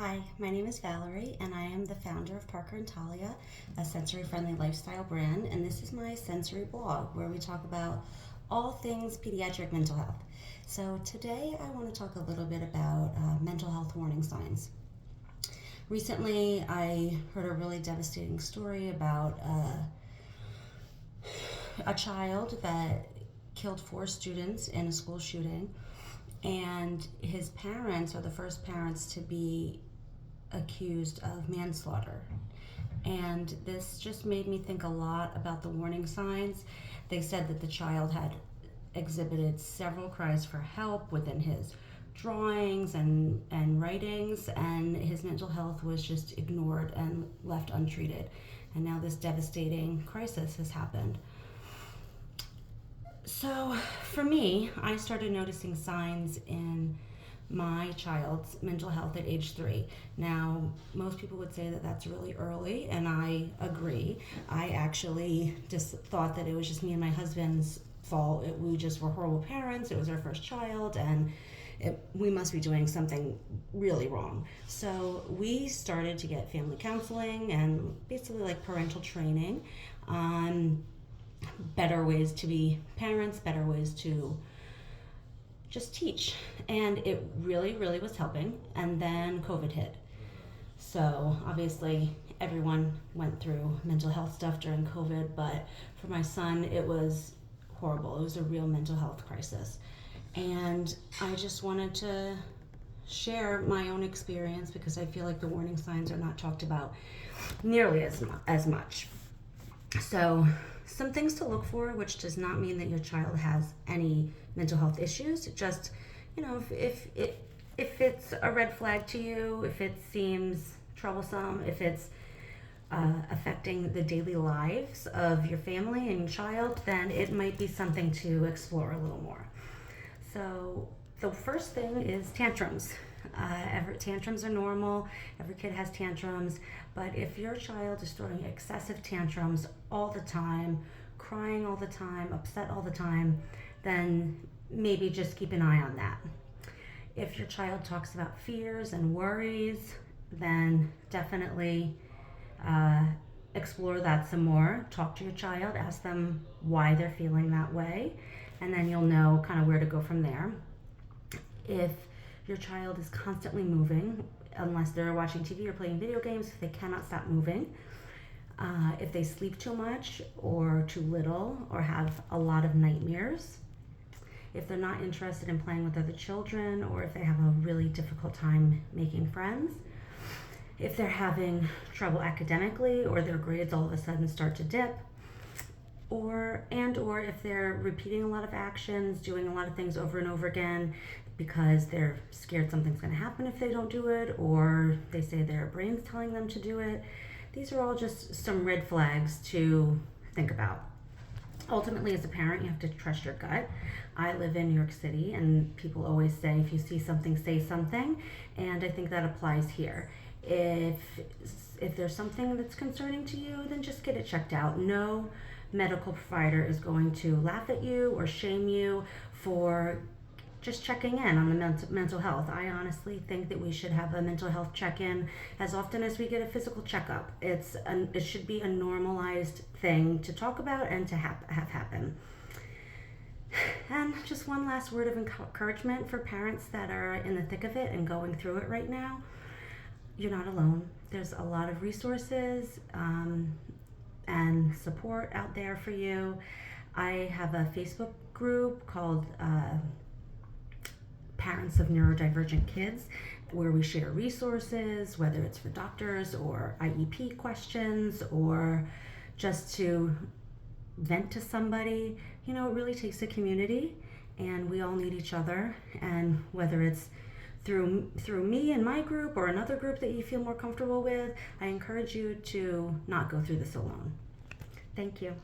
Hi, my name is Valerie, and I am the founder of Parker and Talia, a sensory-friendly lifestyle brand, and this is my sensory blog where we talk about all things pediatric mental health. So today I want to talk a little bit about mental health warning signs. Recently, I heard a really devastating story about a child that killed 4 students in a school shooting, and his parents are the first parents to be accused of manslaughter. And this just made me think a lot about the warning signs. They said that the child had exhibited several cries for help within his drawings and writings, and his mental health was just ignored and left untreated. And now this devastating crisis has happened. So for me, I started noticing signs in my child's mental health at age 3. Now, most people would say that that's really early, and I agree. I actually just thought that it was just me and my husband's fault. We just were horrible parents. It was our first child, and we must be doing something really wrong. So we started to get family counseling and basically like parental training on better ways to be parents, better ways to just teach. And it really, really was helping. And then COVID hit. So obviously everyone went through mental health stuff during COVID, but for my son, it was horrible. It was a real mental health crisis. And I just wanted to share my own experience because I feel like the warning signs are not talked about nearly as much. So some things to look for, which does not mean that your child has any mental health issues. Just, if it's a red flag to you, if it seems troublesome, if it's affecting the daily lives of your family and your child, then it might be something to explore a little more. So the first thing is tantrums. Tantrums are normal. Every kid has tantrums. But if your child is throwing excessive tantrums all the time, crying all the time, upset all the time, then maybe just keep an eye on that. If your child talks about fears and worries, then definitely explore that some more. Talk to your child, ask them why they're feeling that way, and then you'll know kind of where to go from there. If your child is constantly moving, unless they're watching TV or playing video games, if they cannot stop moving, if they sleep too much or too little or have a lot of nightmares, if they're not interested in playing with other children, or if they have a really difficult time making friends, if they're having trouble academically or their grades all of a sudden start to dip, or if they're repeating a lot of actions, doing a lot of things over and over again because they're scared something's going to happen if they don't do it, or they say their brain's telling them to do it. These are all just some red flags to think about. Ultimately, as a parent, you have to trust your gut. I live in New York City, and people always say, if you see something, say something, and I think that applies here. If there's something that's concerning to you, then just get it checked out. No medical provider is going to laugh at you or shame you for just checking in on the mental health. I honestly think that we should have a mental health check-in as often as we get a physical checkup. It should be a normalized thing to talk about and to have happen. And just one last word of encouragement for parents that are in the thick of it and going through it right now. You're not alone. There's a lot of resources and support out there for you. I have a Facebook group called Parents of Neurodivergent Kids, where we share resources, whether it's for doctors or IEP questions or just to vent to somebody. It really takes a community, and we all need each other. And whether it's through me and my group or another group that you feel more comfortable with, I encourage you to not go through this alone. Thank you.